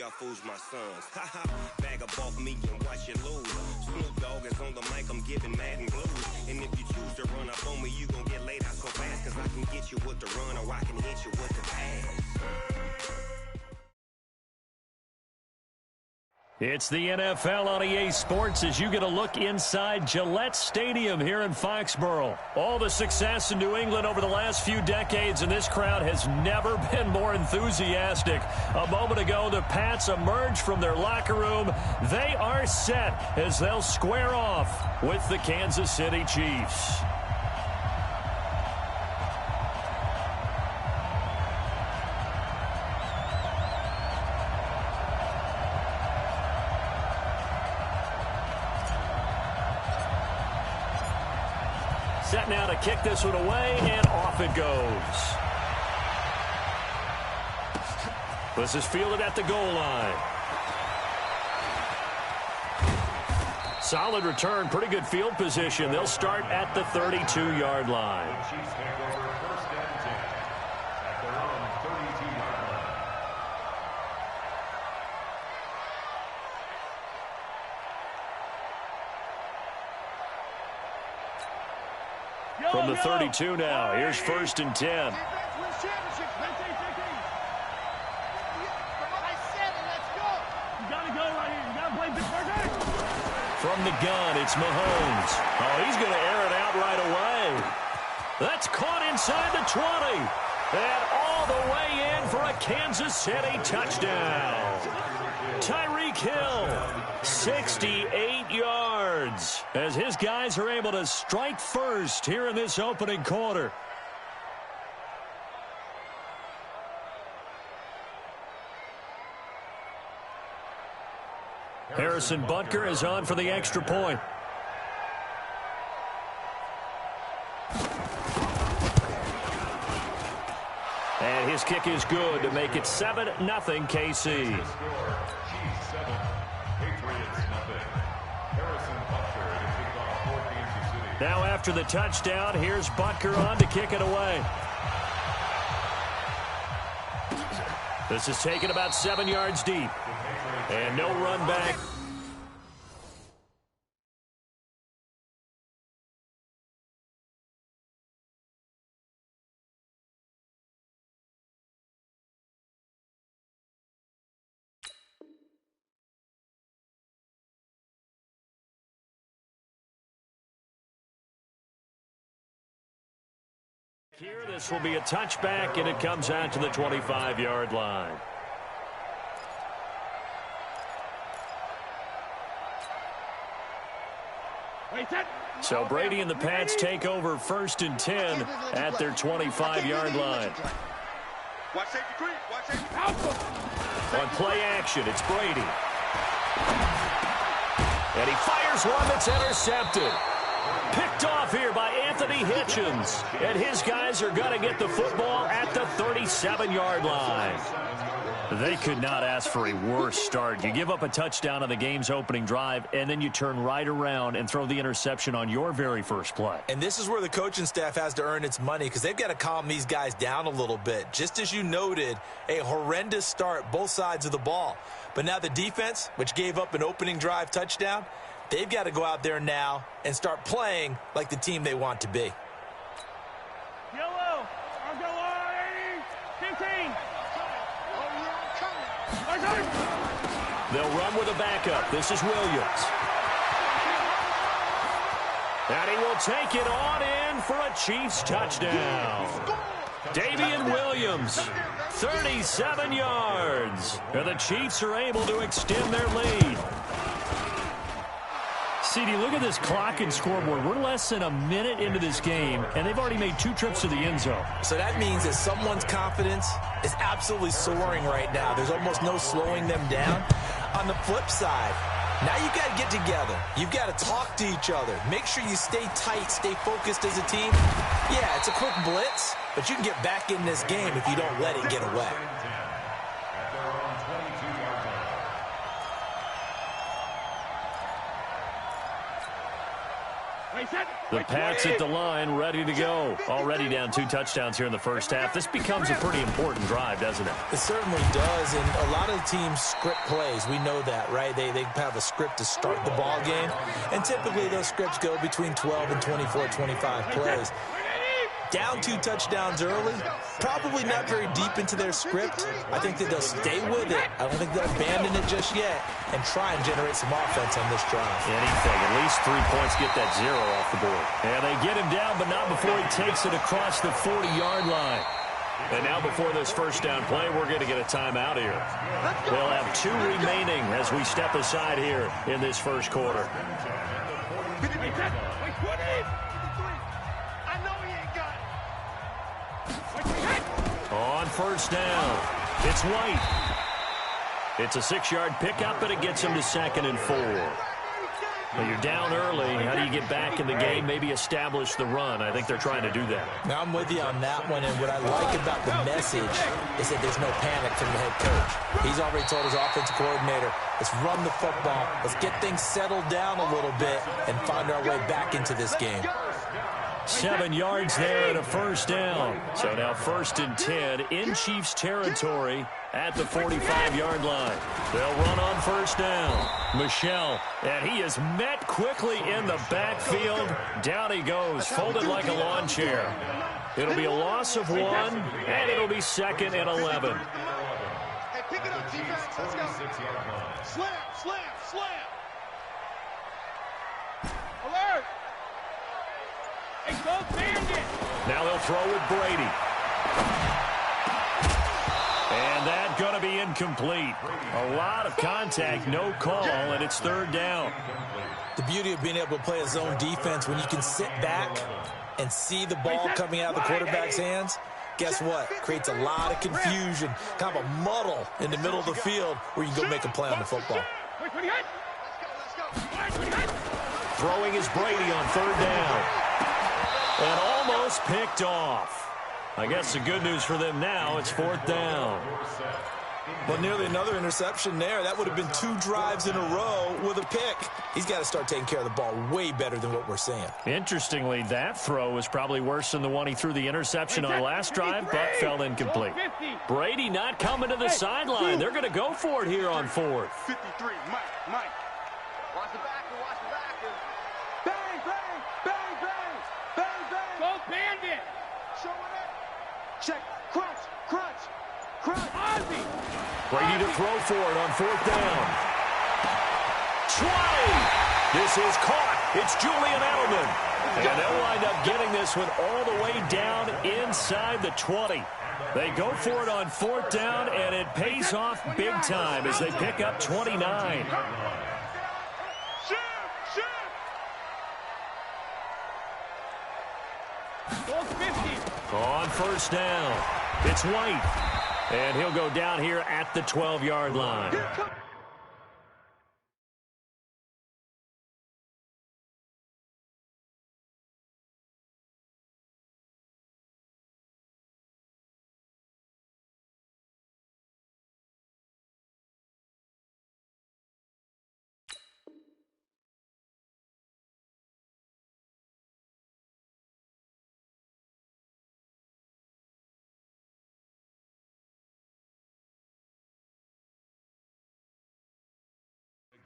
y'all fools my sons. Bag up off me and watch you lose. Snoop Dogg is on the mic, I'm giving Madden blues. And if you choose to run up on me, you gon' get laid out so fast. Cause I can get you with the run or I can hit you with the pass. It's the NFL on EA Sports as you get a look inside Gillette Stadium here in Foxborough. All the success in New England over the last few decades, and this crowd has never been more enthusiastic. A moment ago, the Pats emerged from their locker room. They are set as they'll square off with the Kansas City Chiefs. Set now to kick this one away, and off it goes. This is fielded at the goal line. Solid return, pretty good field position. They'll start at the 32-yard line. From the 32 now, here's 1st and 10. From the gun, it's Mahomes. Oh, he's going to air it out right away. That's caught inside the 20. And all the way in for a Kansas City touchdown. Tyreek Hill, 68 yards, as his guys are able to strike first here in this opening quarter. Harrison Butker is on for the extra point. And his kick is good to make it 7-0 KC. Now after the touchdown, here's Butker on to kick it away. This is taken about 7 yards deep. And no run back. Here, this will be a touchback, and it comes out to the 25-yard line. So Brady and the Pats take over 1st and 10 at their 25-yard line. On play action, it's Brady. And he fires one that's intercepted. Picked off here by Anthony Hitchens. And his guys are going to get the football at the 37-yard line. They could not ask for a worse start. You give up a touchdown on the game's opening drive, and then you turn right around and throw the interception on your very first play. And this is where the coaching staff has to earn its money, because they've got to calm these guys down a little bit. Just as you noted, a horrendous start, both sides of the ball. But now the defense, which gave up an opening drive touchdown, they've got to go out there now and start playing like the team they want to be. Yellow, I'll go on 15. They'll run with a backup. This is Williams. And he will take it on in for a Chiefs touchdown. Davian Williams, 37 yards. And the Chiefs are able to extend their lead. CD, look at this clock and scoreboard. We're less than a minute into this game, and they've already made 2 trips to the end zone. So that means that someone's confidence is absolutely soaring right now. There's almost no slowing them down. On the flip side, now you've got to get together. You've got to talk to each other. Make sure you stay tight, stay focused as a team. Yeah, it's a quick blitz, but you can get back in this game if you don't let it get away. The Pats at the line, ready to go. Already down 2 touchdowns here in the first half. This becomes a pretty important drive, doesn't it? It certainly does, and a lot of the teams script plays. We know that, right? They have a script to start the ball game, and typically those scripts go between 12 and 24, 25 plays. Down 2 touchdowns early, probably not very deep into their script. I think that they'll stay with it. I don't think they'll abandon it just yet and try and generate some offense on this drive. Anything, at least 3 points, get that 0 off the board. And they get him down, but not before he takes it across the 40-yard line. And now before this first down play, we're going to get a timeout here. They'll have 2 remaining as we step aside here in this first quarter. On first down, it's White. It's a 6-yard pickup, but it gets him to 2nd and 4. Well, you're down early. How do you get back in the game? Maybe establish the run. I think they're trying to do that. Now, I'm with you on that one, and what I like about the message is that there's no panic from the head coach. He's already told his offensive coordinator, let's run the football, let's get things settled down a little bit, and find our way back into this game. 7 yards there and a first down. So now 1st and 10 in Chiefs territory at the 45-yard line. They'll run on first down. Michel, and he is met quickly in the backfield. Down he goes, folded like a lawn chair. It'll be a loss of 1, and it'll be 2nd and 11. Hey, pick it up, defense. Let's go. Slam, slam, slam. Alert. Now they'll throw with Brady. And that's going to be incomplete. A lot of contact, no call, and it's 3rd down. The beauty of being able to play a zone defense when you can sit back and see the ball coming out of the quarterback's hands, guess what? Creates a lot of confusion, kind of a muddle in the middle of the field where you can go make a play on the football. Throwing is Brady on 3rd down. And almost picked off. I guess the good news for them now, it's 4th down. Well, nearly another interception there. That would have been 2 drives in a row with a pick. He's got to start taking care of the ball way better than what we're seeing. Interestingly, that throw was probably worse than the one he threw the interception on last drive, but fell incomplete. Brady not coming to the sideline. They're going to go for it here on 4th. 53, Mike. Watch the back. Bang, bang, bang, bang, bang, bang. Go bandit. Show it up. Check. Crunch. Ozzy. Brady to throw for it on 4th down. Try. This is caught. It's Julian Edelman. And they'll wind up getting this one all the way down inside the 20. They go for it on 4th down, and it pays off big time as they pick up 29. On first down, it's White, and he'll go down here at the 12-yard line.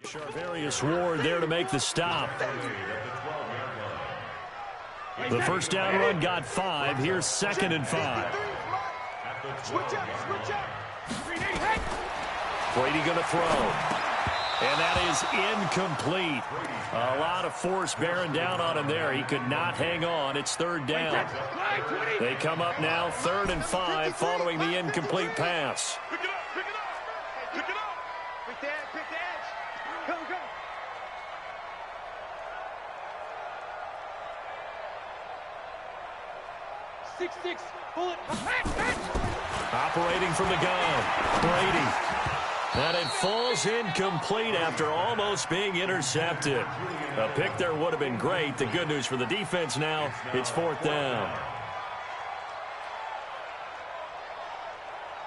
Charvarius Ward there to make the stop. The first down run got 5. Here's 2nd and 5. Brady going to throw. And that is incomplete. A lot of force bearing down on him there. He could not hang on. It's 3rd down. They come up now 3rd and 5 following the incomplete pass. Pick it up. Pick the edge. Go. 6-6. Bullet. Operating from the gun. Brady. And it falls incomplete after almost being intercepted. A pick there would have been great. The good news for the defense now, it's 4th down.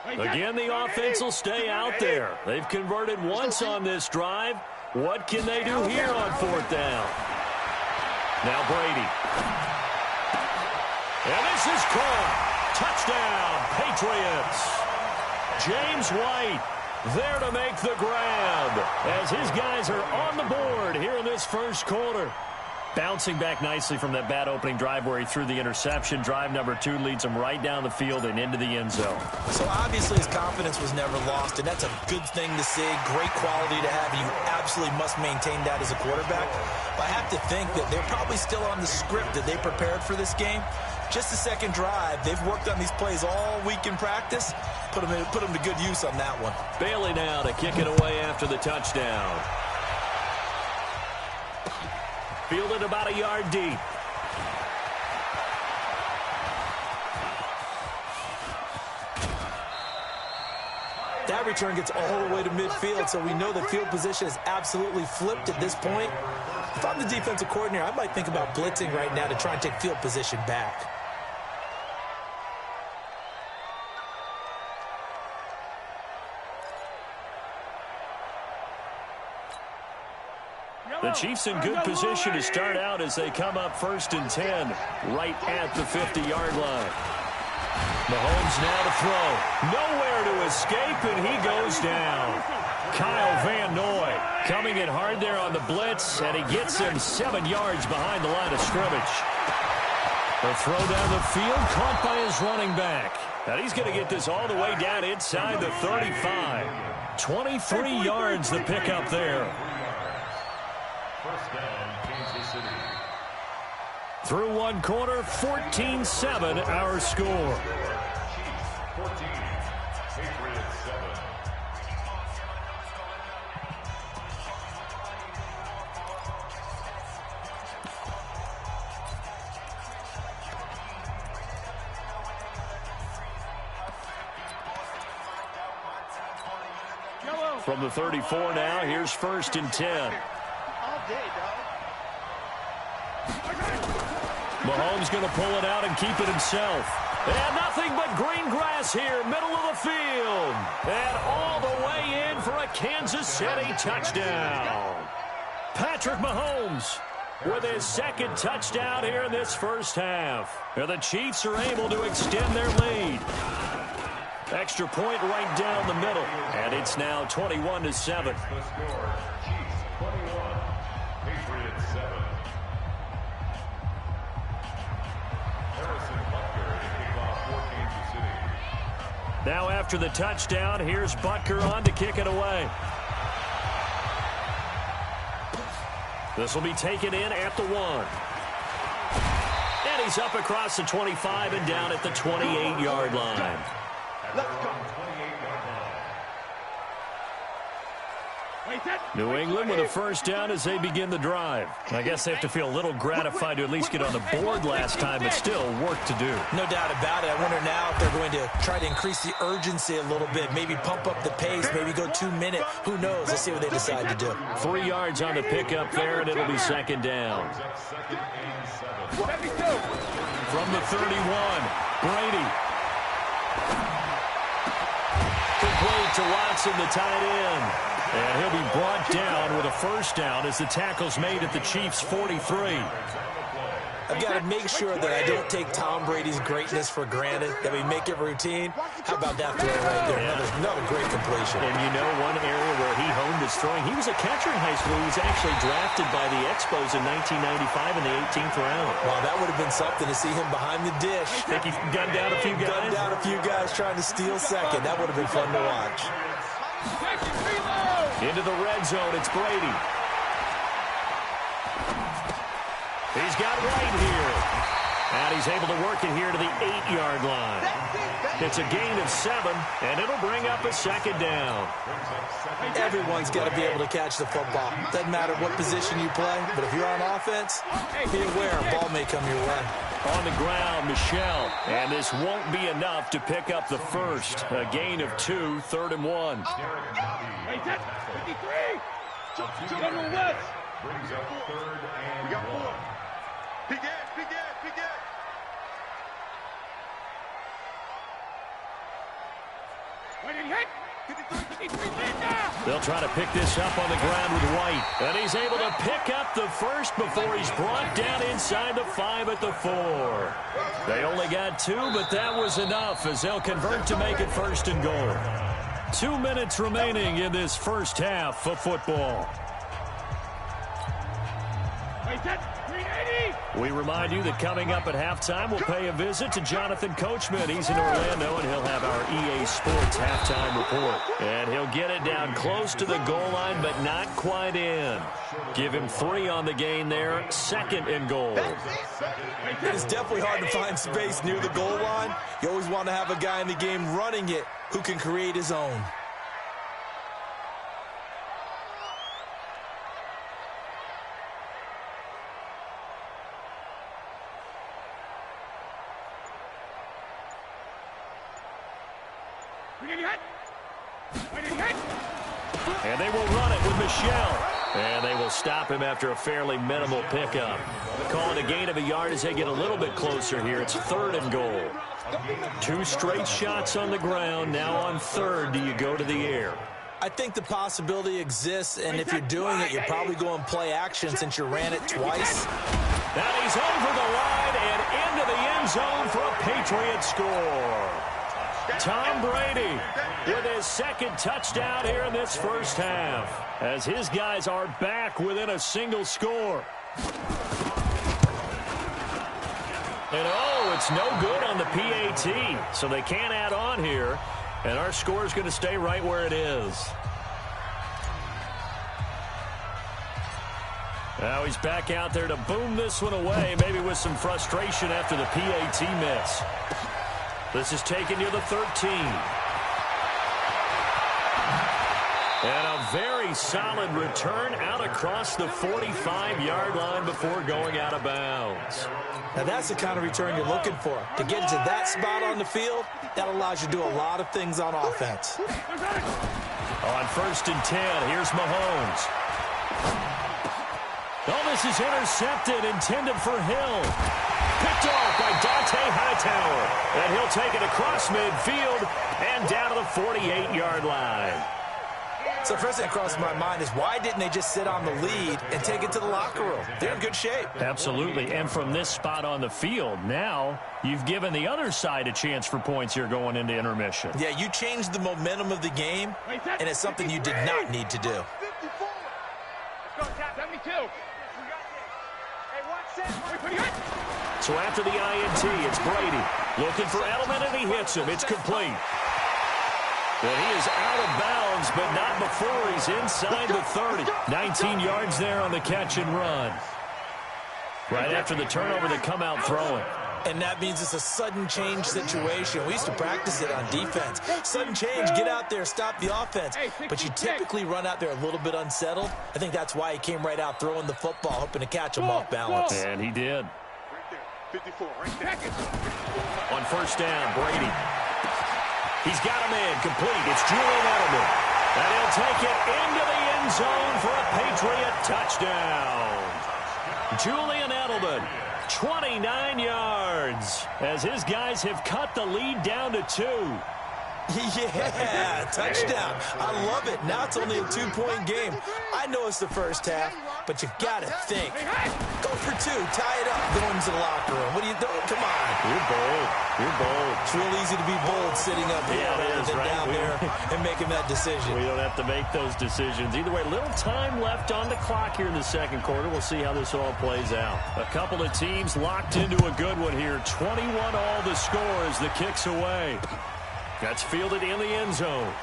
Again, the offense will stay out there. They've converted once on this drive. What can they do here on 4th down? Now Brady. And this is caught. Touchdown, Patriots. James White there to make the grab as his guys are on the board here in this first quarter. Bouncing back nicely from that bad opening drive where he threw the interception. Drive number 2 leads him right down the field and into the end zone. So obviously his confidence was never lost, and that's a good thing to see. Great quality to have. You absolutely must maintain that as a quarterback. But I have to think that they're probably still on the script that they prepared for this game. Just the second drive. They've worked on these plays all week in practice. Put them to good use on that one. Bailey now to kick it away after the touchdown. Fielded about a yard deep. That return gets all the way to midfield, so we know the field position is absolutely flipped at this point. If I'm the defensive coordinator, I might think about blitzing right now to try and take field position back. The Chiefs in good position to start out as they come up 1st and 10 right at the 50-yard line. Mahomes now to throw. Nowhere to escape, and he goes down. Kyle Van Noy coming in hard there on the blitz, and he gets him 7 yards behind the line of scrimmage. The throw down the field caught by his running back. And he's going to get this all the way down inside the 35. 23 yards the pickup there. First down, Kansas City. Through one quarter, 14-7 our score. Chiefs 14, Patriots 7. From the 34 now, here's 1st and 10. Mahomes going to pull it out and keep it himself. And nothing but green grass here, middle of the field. And all the way in for a Kansas City touchdown. Patrick Mahomes with his 2nd touchdown here in this first half. And the Chiefs are able to extend their lead. Extra point right down the middle. And it's now 21-7. The score, Chiefs 21, Patriots 7. Now after the touchdown, here's Butker on to kick it away. This will be taken in at the 1. And he's up across the 25 and down at the 28-yard line. Let's go. New England with a first down as they begin the drive. I guess they have to feel a little gratified to at least get on the board last time, but still work to do. No doubt about it. I wonder now if they're going to try to increase the urgency a little bit, maybe pump up the pace, maybe go 2 minute. Who knows? Let's see what they decide to do. 3 yards on the pickup there, and it'll be 2nd down. From the 31, Brady. Complete to Watson, the tight end. And he'll be brought down with a first down as the tackle's made at the Chiefs' 43. I've got to make sure that I don't take Tom Brady's greatness for granted, that we make it routine. How about that throw right there? Another great completion. And you know one area where he honed his throwing, he was a catcher in high school. He was actually drafted by the Expos in 1995 in the 18th round. Wow, that would have been something to see him behind the dish. Think he gunned down a few guys? Gunned down a few guys trying to steal second. That would have been fun to watch. Into the red zone, it's Brady. He's got White here. And he's able to work it here to the 8-yard line. It's a gain of 7, and it'll bring up a 2nd down. Everyone's got to be able to catch the football. Doesn't matter what position you play, but if you're on offense, be aware a ball may come your way. On the ground, Michelle. And this won't be enough to pick up the first. A gain of 2, 3rd and 1. Hey, that's 53. General West. Brings up 3rd and 1. Begin. They'll try to pick this up on the ground with White. And he's able to pick up the first before he's brought down inside the 5 at the 4. They only got 2, but that was enough as they'll convert to make it 1st and goal. 2 minutes remaining in this first half of football. We remind you that coming up at halftime, we'll pay a visit to Jonathan Coachman. He's in Orlando, and he'll have our EA Sports halftime report. And he'll get it down close to the goal line, but not quite in. Give him 3 on the gain there, 2nd and goal. It's definitely hard to find space near the goal line. You always want to have a guy in the game running it who can create his own. And they will run it with Michelle. And they will stop him after a fairly minimal pickup. Calling a gain of a yard as they get a little bit closer here. It's 3rd and goal. 2 straight shots on the ground. Now on 3rd, do you go to the air? I think the possibility exists, and if you're doing it, you're probably going play action since you ran it twice. Now he's over the line and into the end zone for a Patriot score. Tom Brady with his 2nd touchdown here in this first half as his guys are back within a single score. And it's no good on the PAT, so they can't add on here, and our score is going to stay right where it is. Now he's back out there to boom this one away, maybe with some frustration after the PAT miss. This is taken near the 13. And a very solid return out across the 45-yard line before going out of bounds. Now that's the kind of return you're looking for. To get into that spot on the field, that allows you to do a lot of things on offense. On 1st and 10, here's Mahomes. Oh, this is intercepted, intended for Hill. Picked off by Dante Hightower. And he'll take it across midfield and down to the 48-yard line. So first thing that crossed my mind is why didn't they just sit on the lead and take it to the locker room? They're in good shape. Absolutely. And from this spot on the field, now you've given the other side a chance for points here going into intermission. Yeah, you changed the momentum of the game, and it's something you did not need to do. Let's go, Cap. 72. So after the INT, it's Brady. Looking for Edelman, and he hits him. It's complete. Well, he is out of bounds, but not before he's inside the 30. 19 yards there on the catch and run. Right after the turnover, they come out throwing. And that means it's a sudden change situation. We used to practice it on defense. Sudden change, get out there, stop the offense. But you typically run out there a little bit unsettled. I think that's why he came right out throwing the football, hoping to catch him off balance. And he did. Right there. 54, right there. On 1st down, Brady. He's got him in, complete. It's Julian Edelman. And he'll take it into the end zone for a Patriot touchdown. Julian Edelman, 29 yards, as his guys have cut the lead down to 2. Yeah, touchdown. I love it. Now it's only a 2-point game. I know it's the first half, but you got to think. Go for 2, tie it up, go into the locker room. What are you doing? Come on. You're bold. You're bold. It's real easy to be bold sitting up here rather than down there and making that decision. We don't have to make those decisions. Either way, little time left on the clock here in the second quarter. We'll see how this all plays out. A couple of teams locked into a good one here. 21 all the score as the kick's away. That's fielded in the end zone.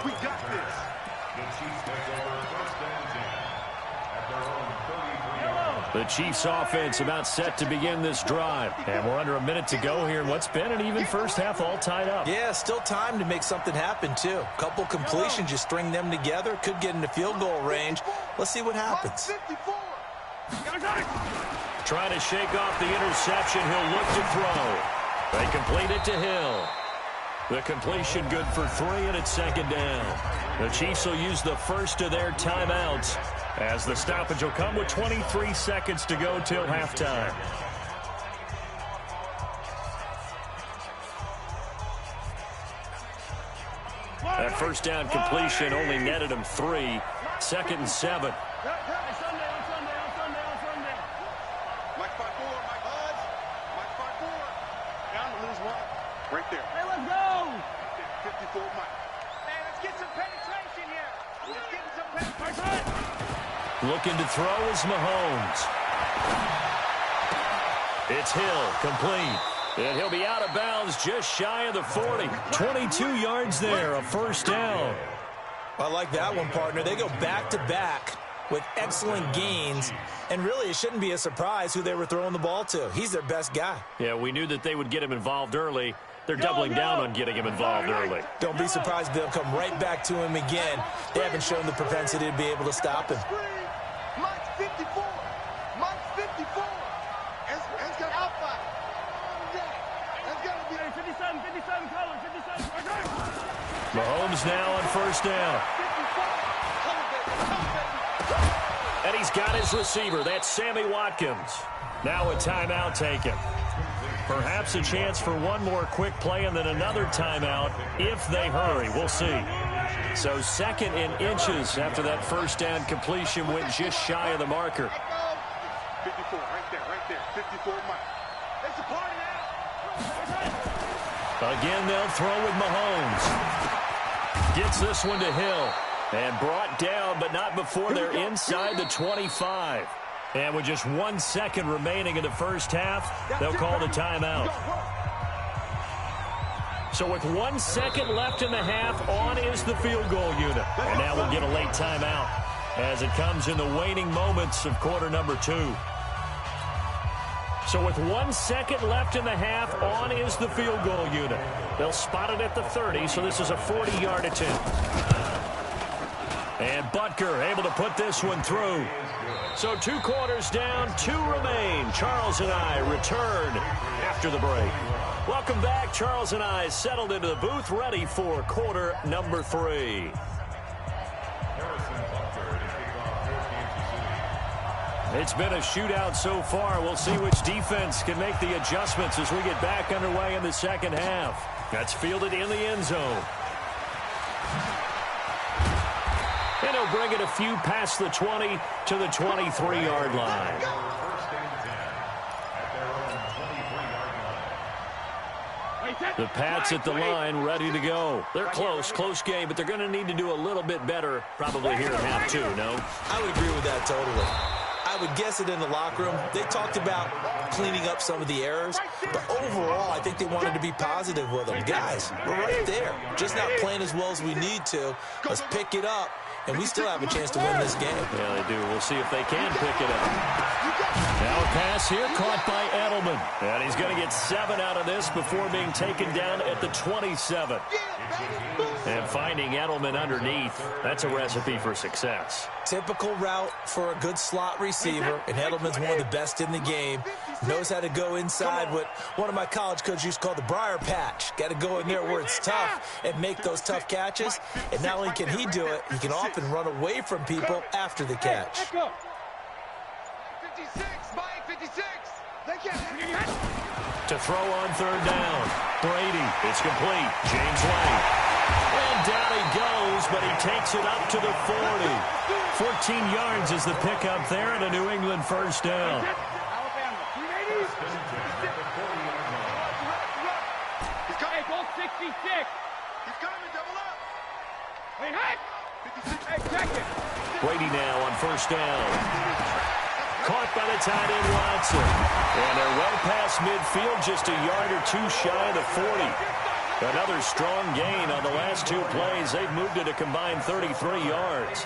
We got this. The Chiefs take over 1st and 10 at their own 33-yard line. The Chiefs offense about set to begin this drive. And we're under a minute to go here in what's been an even first half, all tied up. Yeah, still time to make something happen, too. Couple completions, you string them together, could get into field goal range. Let's see what happens. 54. Trying to shake off the interception. He'll look to throw. They complete it to Hill. The completion good for 3, and it's 2nd down. The Chiefs will use the first of their timeouts as the stoppage will come with 23 seconds to go till halftime. That first down completion only netted him 3. 2nd and 7. Right there. Hey, let's go! 54, Mike. Hey, let's get some penetration here. Let's get some penetration. Looking to throw is Mahomes. It's Hill, complete. And he'll be out of bounds just shy of the 40. 22 yards there, a first down. I like that one, partner. They go back-to-back with excellent gains. And really, it shouldn't be a surprise who they were throwing the ball to. He's their best guy. Yeah, we knew that they would get him involved early. They're doubling down on getting him involved early. Don't be surprised if they'll come right back to him again. They haven't shown the propensity to be able to stop him. Mike's 54. Mike's 54. It's got outside. That's got to be 57 color, 57. Mahomes now on first down. And he's got his receiver. That's Sammy Watkins. Now a timeout taken. Perhaps a chance for one more quick play and then another timeout if they hurry. We'll see. So 2nd and inches after that first down completion went just shy of the marker. 54, right there. 54, Mike. It's a party now. Again, they'll throw with Mahomes. Gets this one to Hill. And brought down, but not before they're inside the 25. And with just 1 second remaining in the first half, they'll call the timeout. So with 1 second left in the half, on is the field goal unit. And now we'll get a late timeout as it comes in the waning moments of quarter number 2. So with 1 second left in the half, on is the field goal unit. They'll spot it at the 30, so this is a 40-yard attempt. And Butker able to put this one through. So 2 quarters down, 2 remain. Charles and I return after the break. Welcome back. Charles and I settled into the booth, ready for quarter number 3. It's been a shootout so far. We'll see which defense can make the adjustments as we get back underway in the second half. That's fielded in the end zone. And he'll bring it a few past the 20 to the 23-yard line. The Pats at the line, ready to go. They're close game, but they're going to need to do a little bit better probably here in half 2, no? I would agree with that totally. I would guess it in the locker room. They talked about cleaning up some of the errors, but overall, I think they wanted to be positive with them. Guys, we're right there. Just not playing as well as we need to. Let's pick it up, and we still have a chance to win this game. Yeah, they do. We'll see if they can pick it up. Now a pass here caught by Edelman. And he's going to get 7 out of this before being taken down at the 27. And finding Edelman underneath, that's a recipe for success. Typical route for a good slot receiver, and Edelman's one of the best in the game. Knows how to go inside what one of my college coaches used to call the briar patch. Got to go in there where it's tough and make those tough catches. And not only can he do it, he can often run away from people after the catch. 56, Mike, 56. To throw on third down. Brady, it's complete. James White. And down he goes, but he takes it up to the 40. 14 yards is the pickup there and a New England first down. Hey, goal 66. He's coming, double up. Hey, hey, check it. Brady now on first down. Caught by the tight end Watson. And they're well past midfield, just a yard or 2 shy of the 40. Another strong gain on the last 2 plays. They've moved it a combined 33 yards.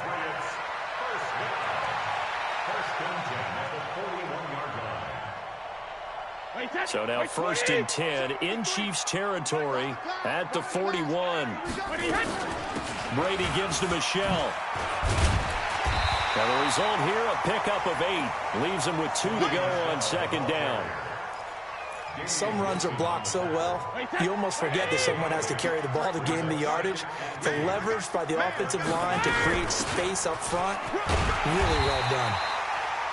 So now 1st and 10 in Chiefs territory at the 41. Brady gives to Michelle. Now the result here, a pickup of 8. Leaves him with 2 to go on second down. Some runs are blocked so well, you almost forget that someone has to carry the ball to gain the yardage. The leverage by the offensive line to create space up front, really well done.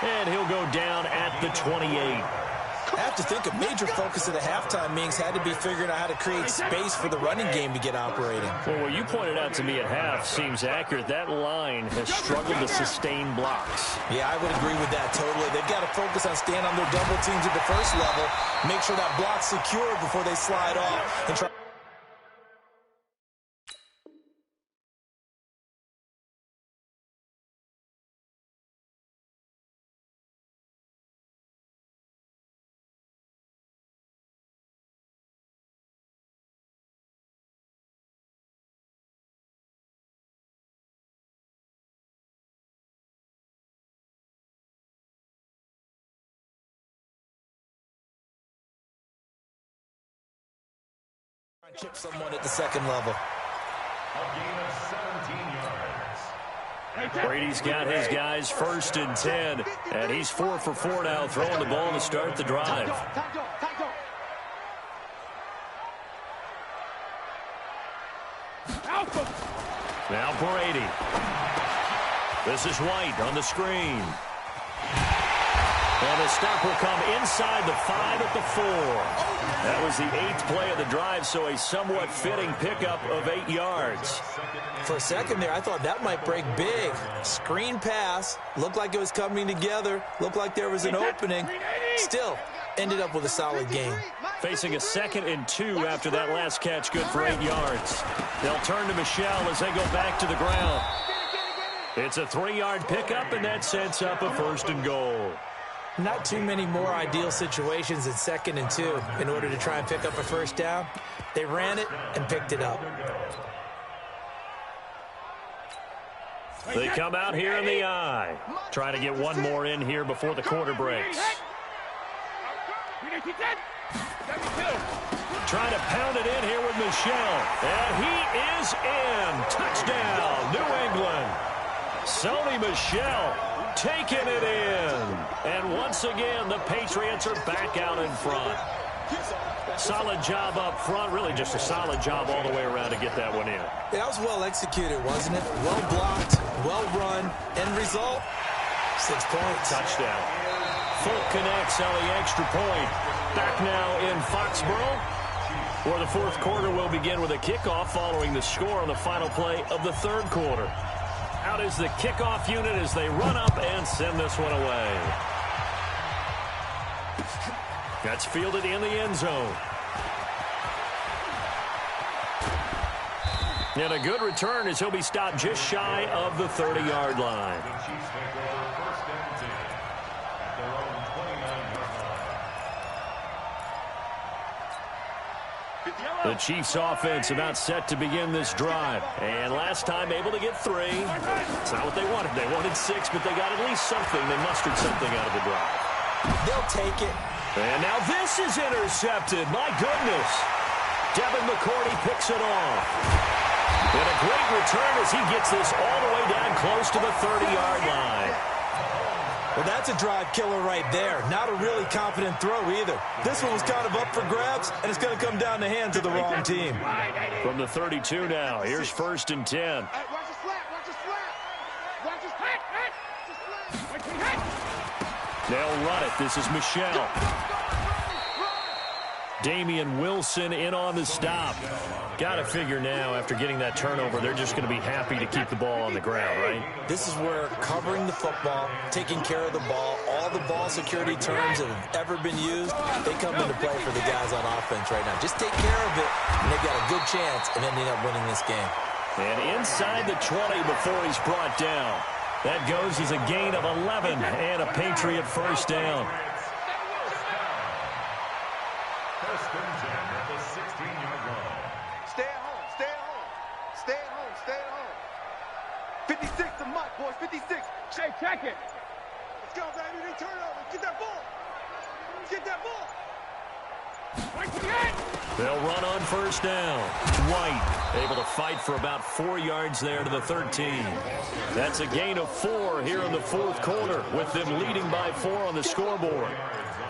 And he'll go down at the 28. I have to think a major focus of the halftime meetings had to be figuring out how to create space for the running game to get operating. Well, what you pointed out to me at half seems accurate. That line has struggled to sustain blocks. Yeah, I would agree with that totally. They've got to focus on staying on their double teams at the first level, make sure that block's secure before they slide off, and try. Chip someone at the second level. A gain of 17 yards. Brady's got his guys 1st and 10, and he's 4 for 4 now, throwing the ball to start the drive. Now Brady. This is White on the screen. And the stop will come inside the 5 at the 4. That was the 8th play of the drive, so a somewhat fitting pickup of 8 yards. For a second there, I thought that might break big. Screen pass, looked like it was coming together, looked like there was an opening. Still, ended up with a solid gain. Facing a 2nd and 2 after that last catch, good for 8 yards. They'll turn to Michel as they go back to the ground. It's a 3-yard pickup, and that sets up a 1st and goal. Not too many more ideal situations at 2nd and 2 in order to try and pick up a 1st down. They ran it and picked it up. They come out here in the eye. Trying to get one more in here before the quarter breaks. Trying to pound it in here with Michel. And he is in. Touchdown, New England. Sony Michel taking it in. And once again, the Patriots are back out in front. Solid job up front. Really just a solid job all the way around to get that one in. Yeah, that was well executed, wasn't it? Well blocked, well run. End result, 6 points. Touchdown. Folk connects on the extra point. Back now in Foxborough, where the 4th quarter will begin with a kickoff following the score on the final play of the 3rd quarter. Out is the kickoff unit as they run up and send this one away. That's fielded in the end zone. And a good return as he'll be stopped just shy of the 30-yard line. The Chiefs take over 1st and 10 at their own 29-yard line. The Chiefs offense about set to begin this drive. And last time able to get 3. It's not what they wanted. They wanted 6, but they got at least something. They mustered something out of the drive. They'll take it. And now this is intercepted. My goodness. Devin McCourty picks it off. And a great return as he gets this all the way down close to the 30-yard line. Well, that's a drive killer right there. Not a really confident throw either. This one was kind of up for grabs, and it's going to come down the hands of the wrong team. From the 32 now, here's 1st and 10. Watch his flat, watch his flat. Watch his flat, watch his flat. They'll run it. This is Michel. Damian Wilson in on the stop. Got to figure now, after getting that turnover, they're just going to be happy to keep the ball on the ground, right? This is where covering the football, taking care of the ball, all the ball security terms that have ever been used, they come into play for the guys on offense right now. Just take care of it, and they've got a good chance of ending up winning this game. And inside the 20 before he's brought down. That goes as a gain of 11 and a Patriot 1st down. 1st and 10 at the 16-yard line. Stay at home, stay at home. Stay at home, stay at home. 56 to Mike, boys, 56. Hey, check it. Let's go, baby. They turn over. Get that ball. Get that ball. They'll run on 1st down. White able to fight for about 4 yards there to the 13. That's a gain of 4 here in the 4th quarter, with them leading by 4 on the scoreboard.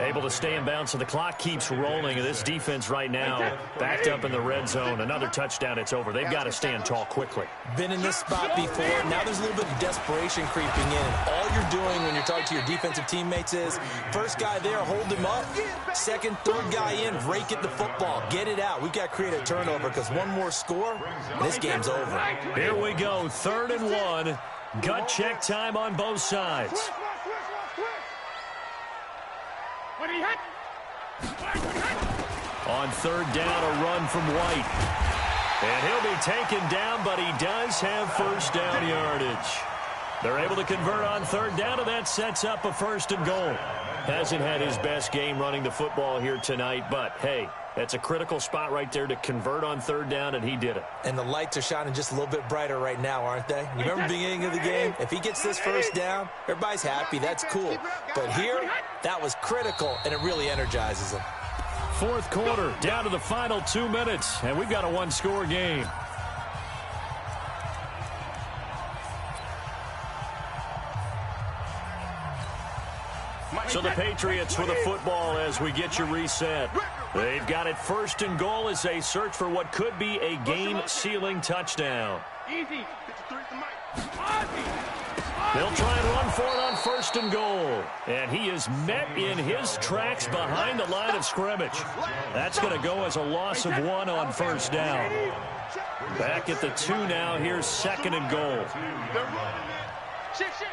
Able to stay in bounds, so the clock keeps rolling. And this defense right now backed up in the red zone. Another touchdown, it's over. They've got to stand tall quickly. Been in this spot before. Now there's a little bit of desperation creeping in. And all you're doing when you're talking to your defensive teammates is, first guy there, hold him up. Second, third guy in, rake at the football. Get it out. We've got to create a turnover because one more score, and this game's over. Here we go, 3rd and 1. Gut check time on both sides. On 3rd down, a run from White. And he'll be taken down, but he does have first down yardage. They're able to convert on 3rd down, and that sets up a 1st and goal. Hasn't had his best game running the football here tonight, but hey, that's a critical spot right there to convert on 3rd down, and he did it. And the lights are shining just a little bit brighter right now, aren't they? You remember the beginning of the game? If he gets this first down, everybody's happy. That's cool. But here, that was critical, and it really energizes him. 4th quarter, down to the final 2 minutes, and we've got a one-score game. So the Patriots with a football as we get you reset. They've got it 1st and goal as they search for what could be a game-sealing touchdown. Easy. They'll try and run for it on 1st and goal. And he is met in his tracks behind the line of scrimmage. That's going to go as a loss of 1 on 1st down. Back at the 2 now. Here's 2nd and goal. Shift.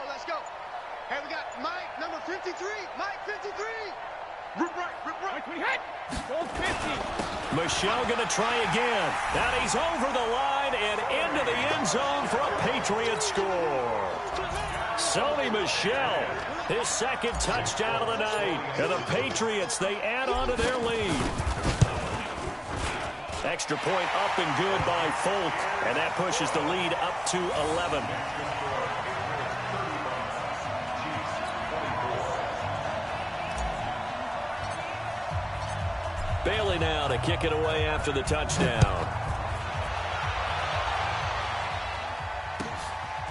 Let's go. Hey, we got Mike, number 53. Mike, 53. Rip right. We hit. Goal 50. Michel going to try again. Now he's over the line and into the end zone for a Patriot score. Sony Michel, his 2nd touchdown of the night. And the Patriots, they add on to their lead. Extra point up and good by Folk. And that pushes the lead up to 11. Bailey now to kick it away after the touchdown.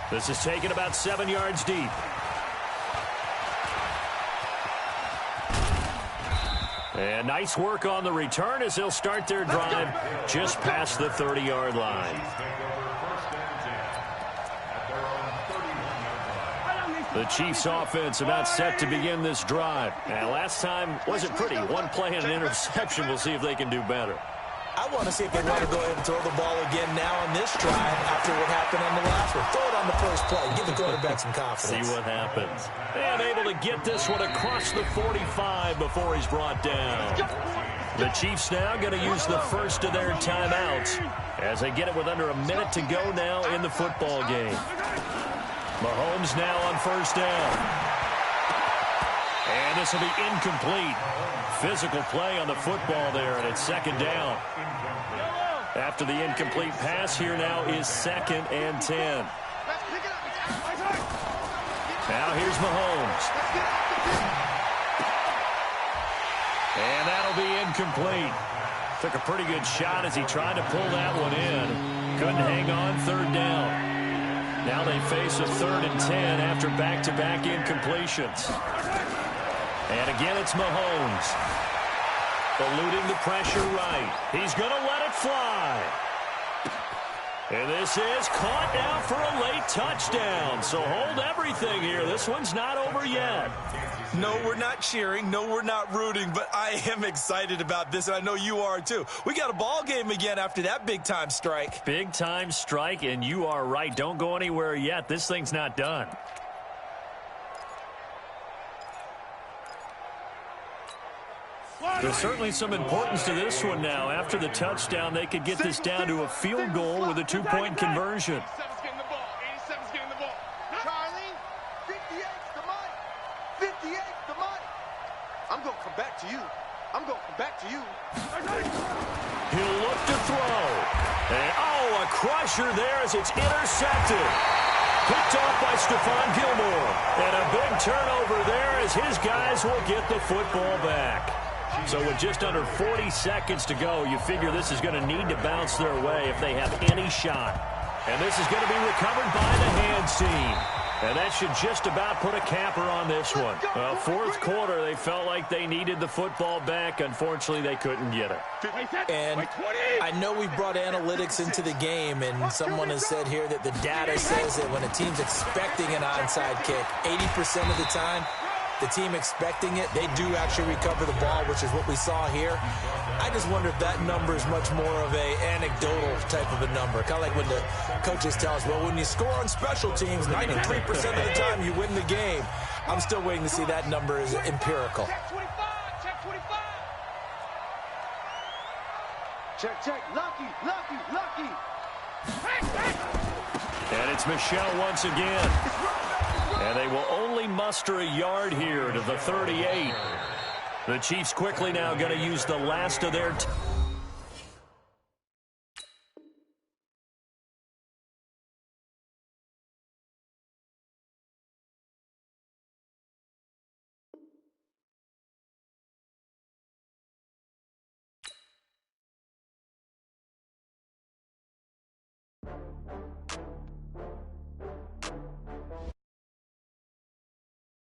This is taken about 7 yards deep. And nice work on the return as they'll start their drive just past the 30-yard line. The Chiefs offense about set to begin this drive. And last time wasn't pretty. One play and an interception. We'll see if they can do better. I want to see if they want to go ahead and throw the ball again now on this drive after what happened on the last one. Throw it on the first play. Give the quarterback some confidence. See what happens. And able to get this one across the 45 before he's brought down. The Chiefs now going to use the first of their timeouts as they get it with under a minute to go now in the football game. Mahomes now on 1st down. And this will be incomplete. Physical play on the football there, and it's 2nd down. After the incomplete pass, here now is 2nd and 10. Now here's Mahomes. And that'll be incomplete. Took a pretty good shot as he tried to pull that one in. Couldn't hang on, 3rd down. Now they face a 3rd and 10 after back-to-back incompletions. And again, it's Mahomes. Eluding the pressure right. He's going to let it fly. And this is caught now for a late touchdown. So hold everything here. This one's not over yet. No, we're not cheering. No, we're not rooting. But I am excited about this, and I know you are too. We got a ball game again after that big-time strike. Big-time strike, and you are right. Don't go anywhere yet. This thing's not done. There's certainly some importance to this one now. After the touchdown, they could get this down to a field goal with a 2-point conversion. 87's getting the ball. 87's getting the ball. Charlie, 58's the money. 58's the money. I'm going to come back to you. I'm going to come back to you. He'll look to throw. And, a crusher there as it's intercepted. Picked off by Stephon Gilmore. And a big turnover there as his guys will get the football back. So with just under 40 seconds to go, you figure this is going to need to bounce their way if they have any shot. And this is going to be recovered by the hands team. And that should just about put a capper on this one. Well, fourth quarter, they felt like they needed the football back. Unfortunately, they couldn't get it. And I know we brought analytics into the game, and someone has said here that the data says that when a team's expecting an onside kick, 80% of the time, the team expecting it, they do actually recover the ball, which is what we saw here. I just wonder if that number is much more of a anecdotal type of a number. Kind of like when the coaches tell us, well, when you score on special teams, 93% of the time you win the game. I'm still waiting to see that number is empirical. Check 25, check 25. Check, lucky. And it's Michelle once again. And they will only muster a yard here to the 38. The Chiefs quickly now going to use the last of their